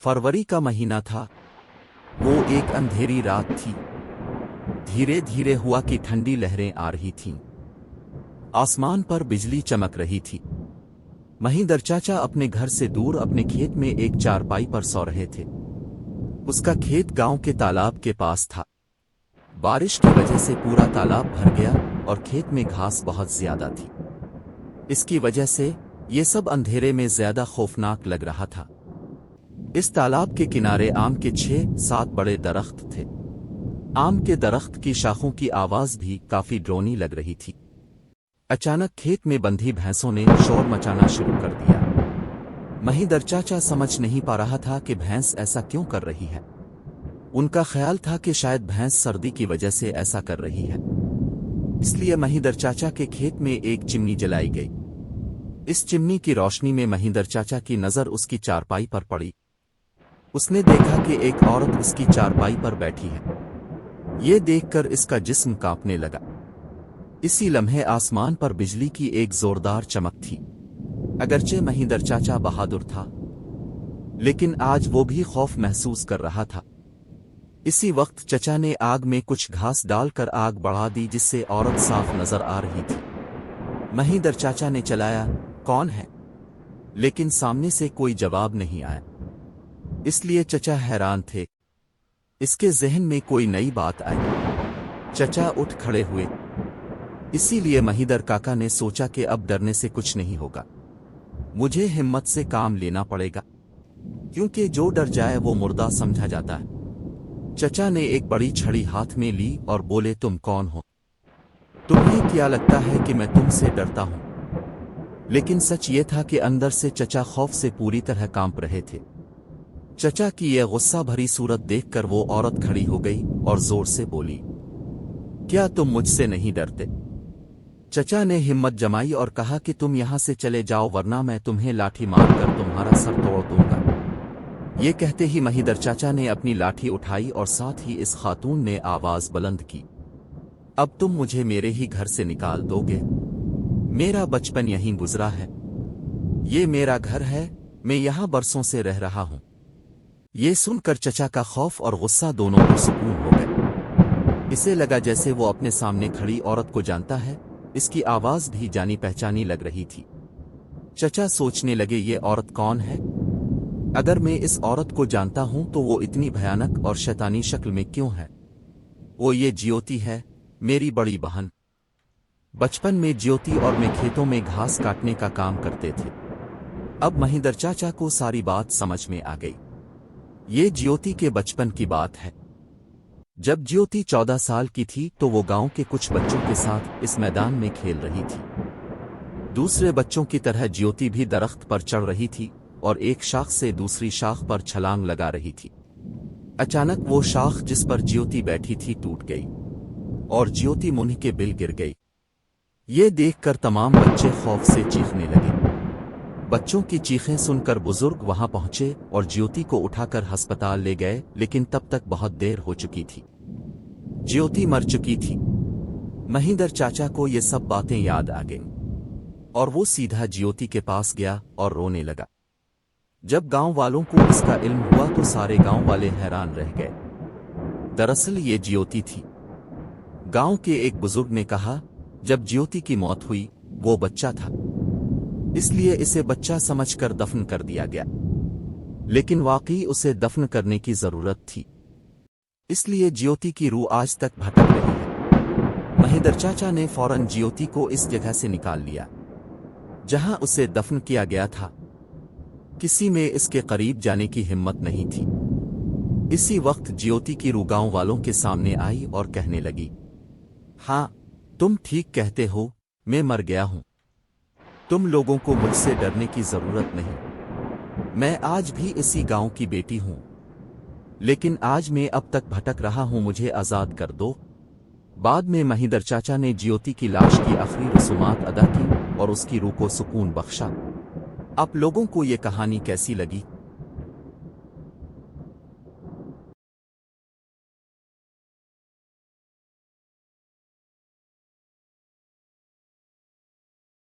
फरवरी का महीना था। वो एक अंधेरी रात थी। धीरे धीरे हुआ की ठंडी लहरें आ रही थीं। आसमान पर बिजली चमक रही थी। महिंदर चाचा अपने घर से दूर अपने खेत में एक चारपाई पर सो रहे थे। उसका खेत गांव के तालाब के पास था। बारिश की वजह से पूरा तालाब भर गया और खेत में घास बहुत ज्यादा थी। इसकी वजह से ये सब अंधेरे में ज्यादा खौफनाक लग रहा था। इस तालाब के किनारे आम के 6-7 बड़े दरख्त थे। आम के दरख्त की शाखों की आवाज भी काफी डरावनी लग रही थी। अचानक खेत में बंधी भैंसों ने शोर मचाना शुरू कर दिया। महिंदर चाचा समझ नहीं पा रहा था कि भैंस ऐसा क्यों कर रही है। उनका ख्याल था कि शायद भैंस सर्दी की वजह से ऐसा कर रही है। इसलिए महिंदर चाचा के खेत में एक चिमनी जलाई गई। इस चिमनी की रोशनी में महिंदर चाचा की नजर उसकी चारपाई पर पड़ी। उसने देखा कि एक औरत उसकी चारपाई पर बैठी है। ये देखकर इसका जिस्म कांपने लगा। इसी लम्हे आसमान पर बिजली की एक जोरदार चमक थी। अगरचे महिंदर चाचा बहादुर था, लेकिन आज वो भी खौफ महसूस कर रहा था। इसी वक्त चचा ने आग में कुछ घास डालकर आग बढ़ा दी, जिससे औरत साफ नजर आ रही थी। महिंदर चाचा ने चलाया, कौन है? लेकिन सामने से कोई जवाब नहीं आया। इसलिए चचा हैरान थे। इसके जहन में कोई नई बात आई। चचा उठ खड़े हुए। इसीलिए महिंदर काका ने सोचा कि अब डरने से कुछ नहीं होगा, मुझे हिम्मत से काम लेना पड़ेगा, क्योंकि जो डर जाए वो मुर्दा समझा जाता है। चचा ने एक बड़ी छड़ी हाथ में ली और बोले, तुम कौन हो? तुम्हें क्या लगता है कि मैं तुमसे डरता हूं? लेकिन सच ये था कि अंदर से चचा खौफ से पूरी तरह कांप रहे थे। चचा की यह गुस्सा भरी सूरत देखकर वो औरत खड़ी हो गई और जोर से बोली, क्या तुम मुझसे नहीं डरते? चचा ने हिम्मत जमाई और कहा कि तुम यहां से चले जाओ, वरना मैं तुम्हें लाठी मारकर तुम्हारा सर तोड़ दूंगा। ये कहते ही महिंदर चाचा ने अपनी लाठी उठाई और साथ ही इस खातून ने आवाज बुलंद की, अब तुम मुझे मेरे ही घर से निकाल दोगे? मेरा बचपन यहीं गुजरा है, ये मेरा घर है, मैं यहां बरसों से रह रहा हूं। ये सुनकर चचा का खौफ और गुस्सा दोनों को सुकून हो गए। इसे लगा जैसे वो अपने सामने खड़ी औरत को जानता है। इसकी आवाज भी जानी पहचानी लग रही थी। चचा सोचने लगे, ये औरत कौन है? अगर मैं इस औरत को जानता हूं तो वो इतनी भयानक और शैतानी शक्ल में क्यों है? वो ये ज्योति है, मेरी बड़ी बहन। बचपन में ज्योति और मैं खेतों में घास काटने का काम करते थे। अब महिंदर चाचा को सारी बात समझ में आ गई। ये ज्योति के बचपन की बात है। जब ज्योति 14 साल की थी तो वो गांव के कुछ बच्चों के साथ इस मैदान में खेल रही थी। दूसरे बच्चों की तरह ज्योति भी दरख्त पर चढ़ रही थी और एक शाख से दूसरी शाख पर छलांग लगा रही थी। अचानक वो शाख जिस पर ज्योति बैठी थी टूट गई और ज्योति मुंह के बिल गिर गई। ये देखकर तमाम बच्चे खौफ से चीखने लगे। बच्चों की चीखें सुनकर बुजुर्ग वहां पहुंचे और ज्योति को उठाकर अस्पताल ले गए, लेकिन तब तक बहुत देर हो चुकी थी। ज्योति मर चुकी थी। महिंदर चाचा को ये सब बातें याद आ गईं और वो सीधा ज्योति के पास गया और रोने लगा। जब गांव वालों को इसका इल्म हुआ तो सारे गांव वाले हैरान रह गए। दरअसल ये ज्योति थी। गांव के एक बुजुर्ग ने कहा, जब ज्योति की मौत हुई वो बच्चा था, इसलिए इसे बच्चा समझकर दफन कर दिया गया। लेकिन वाकई उसे दफन करने की जरूरत थी, इसलिए ज्योति की रूह आज तक भटक रही है। महिंदर चाचा ने फौरन ज्योति को इस जगह से निकाल लिया जहां उसे दफन किया गया था। किसी में इसके करीब जाने की हिम्मत नहीं थी। इसी वक्त ज्योति की रूह गांव वालों के सामने आई और कहने लगी, हाँ, तुम ठीक कहते हो, मैं मर गया हूं। तुम लोगों को मुझसे डरने की जरूरत नहीं। मैं आज भी इसी गांव की बेटी हूं, लेकिन आज मैं अब तक भटक रहा हूं, मुझे आजाद कर दो। बाद में महिंदर चाचा ने ज्योति की लाश की आखिरी रसूमात अदा की और उसकी रूह को सुकून बख्शा। आप लोगों को ये कहानी कैसी लगी